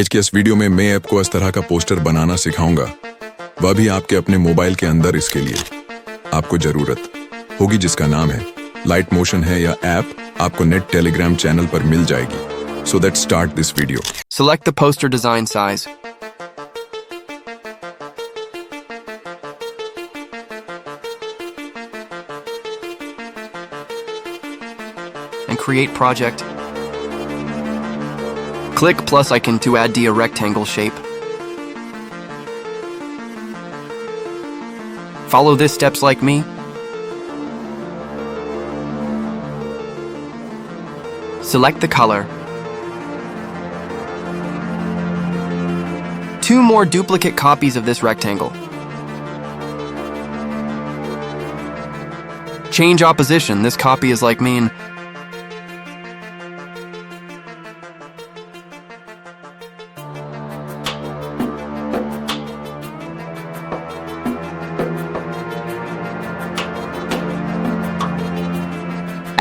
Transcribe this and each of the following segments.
आज के इस वीडियो में मैं आपको इस तरह का पोस्टर बनाना सिखाऊंगा, वह भी आपके अपने मोबाइल के अंदर। इसके लिए आपको जरूरत होगी जिसका नाम है लाइट मोशन है, या ऐप आपको नेट टेलीग्राम चैनल पर मिल जाएगी। So let's start this video. Select the poster design size. And create project. Click plus icon to add a rectangle shape. Follow these steps like me. Select the color. 2 more duplicate copies of this rectangle. Change opposition. This copy is like me.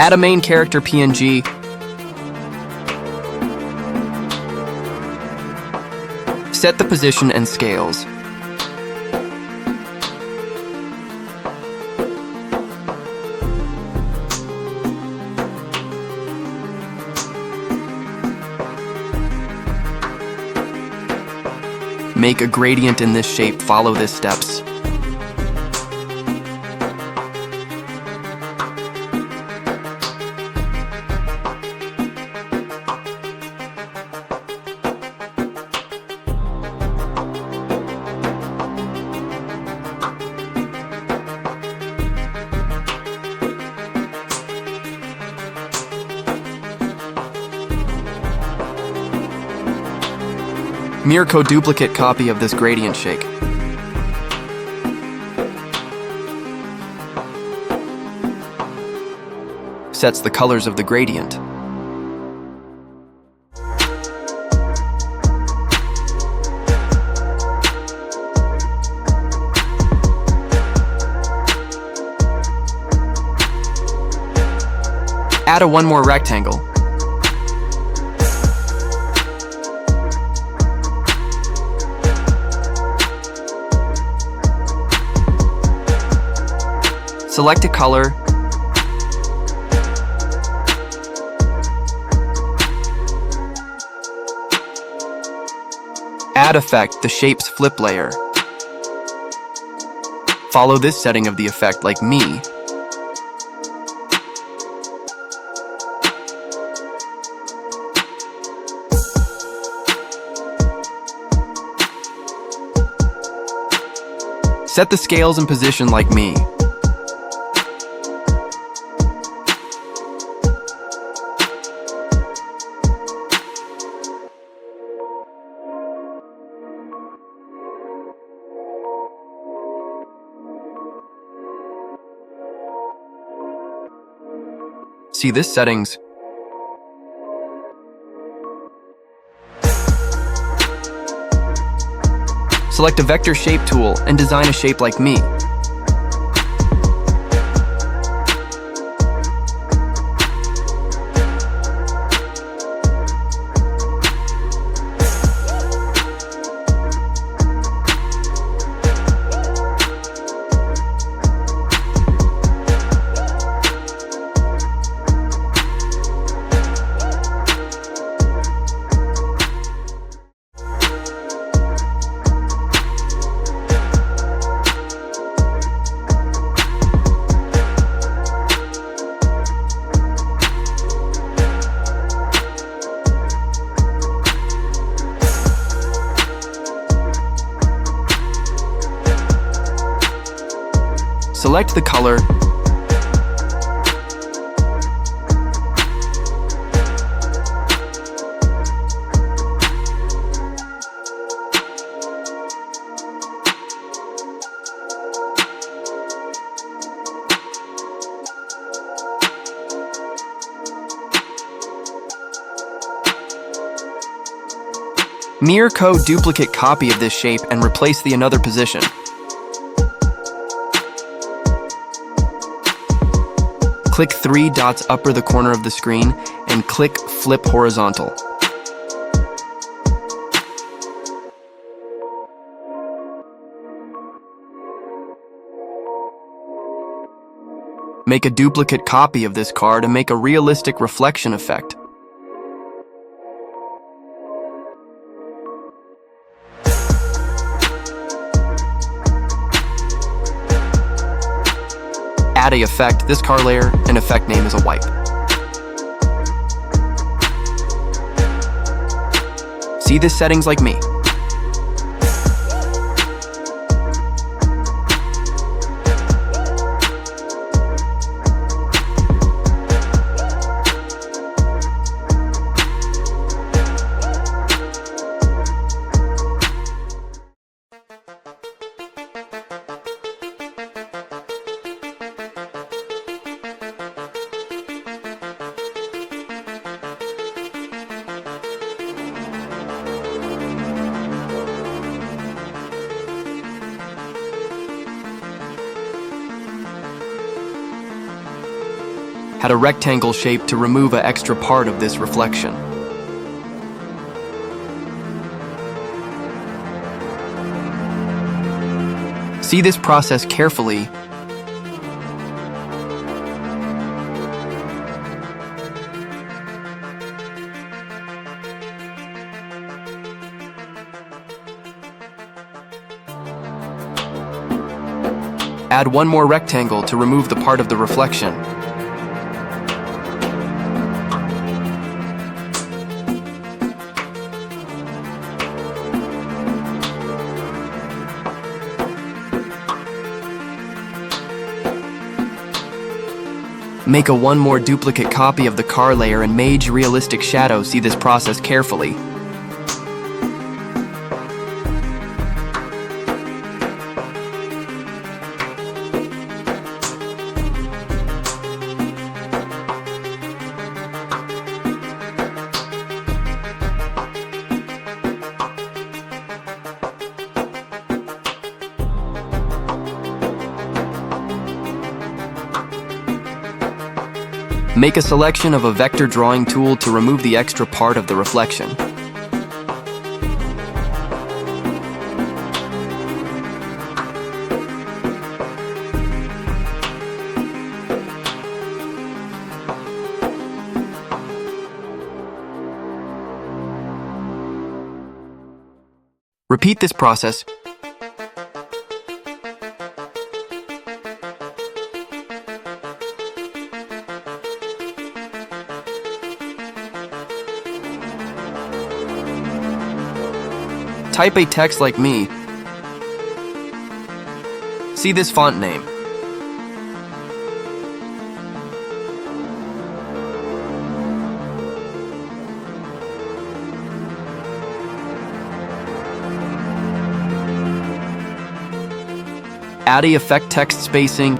Add a main character PNG. Set the position and scales. Make a gradient in this shape. Follow these steps. Mirror duplicate copy of this gradient shake. Sets the colors of the gradient. Add one more rectangle. Select a color. Add effect, the shape's flip layer. Follow this setting of the effect like me. Set the scales in position like me. See this settings. Select a vector shape tool and design a shape like me. Select the color. Mirror duplicate copy of this shape and replace the another position. Click 3 dots upper the corner of the screen and click flip horizontal. Make a duplicate copy of this car to make a realistic reflection effect. Add a effect, this car layer, and effect name is a wipe. See this settings like me. Had a rectangle shape to remove an extra part of this reflection. See this process carefully. Add one more rectangle to remove the part of the reflection. Make a one more duplicate copy of the car layer and mage realistic shadow. See this process carefully. Make a selection of a vector drawing tool to remove the extra part of the reflection. Repeat this process. Type a text like me. See this font name. Add a effect text spacing.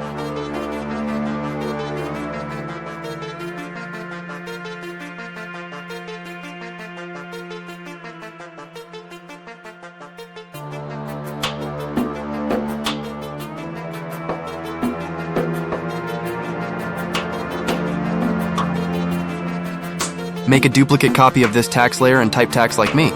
Make a duplicate copy of this text layer and type text like me.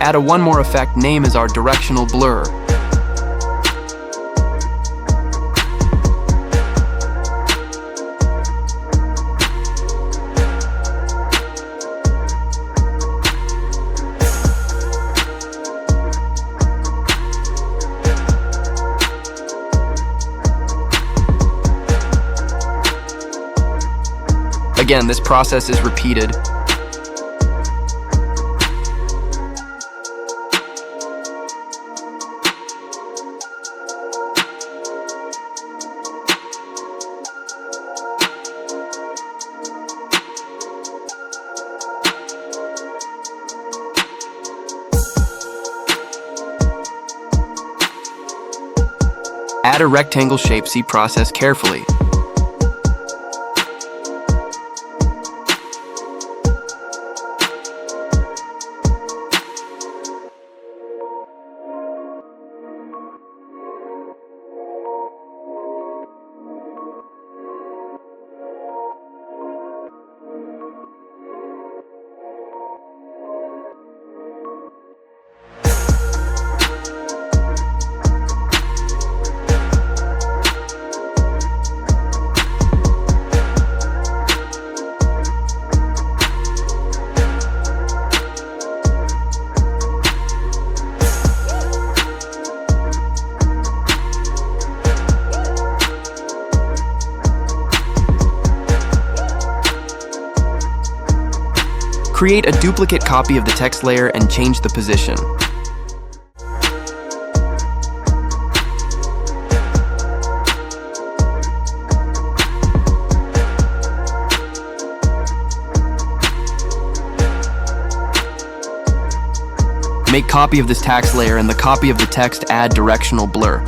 Add a one more effect name as our directional blur. Again, this process is repeated. Add a rectangle shape, see process carefully. Create a duplicate copy of the text layer and change the position. Make copy of this text layer and the copy of the text, add directional blur.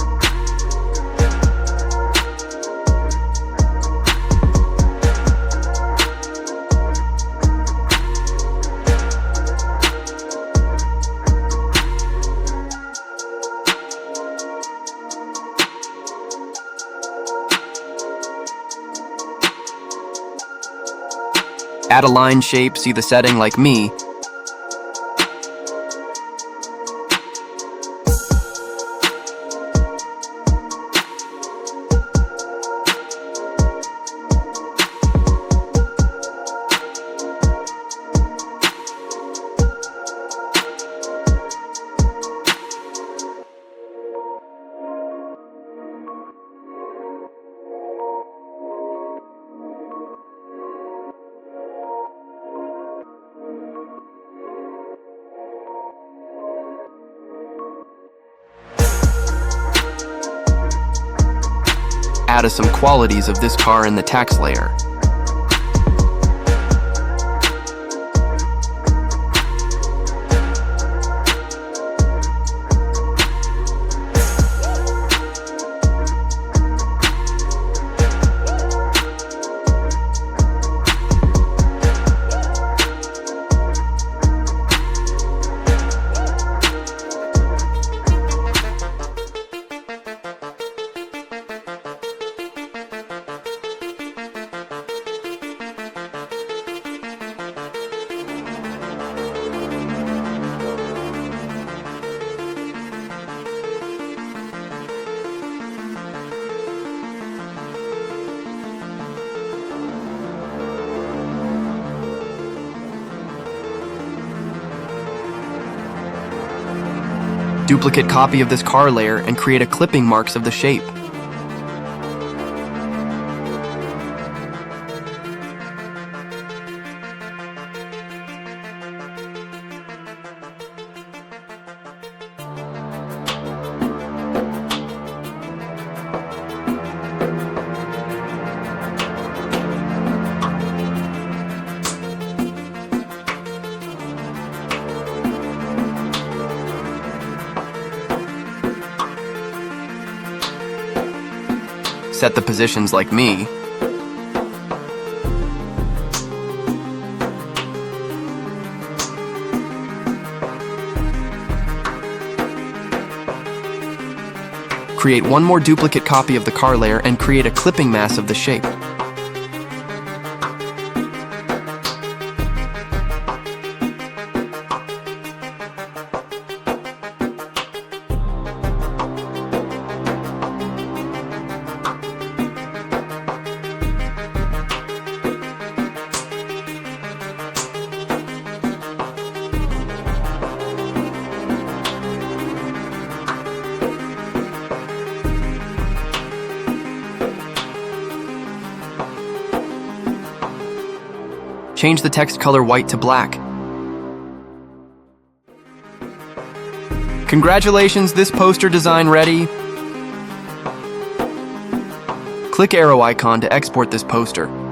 Add a line shape, see the setting like me. Add some qualities of this car in the text layer. Duplicate copy of this car layer and create a clipping marks of the shape. Set the positions like me. Create one more duplicate copy of the car layer and create a clipping mass of the shape. Change the text color white to black. Congratulations, this poster design ready. Click arrow icon to export this poster.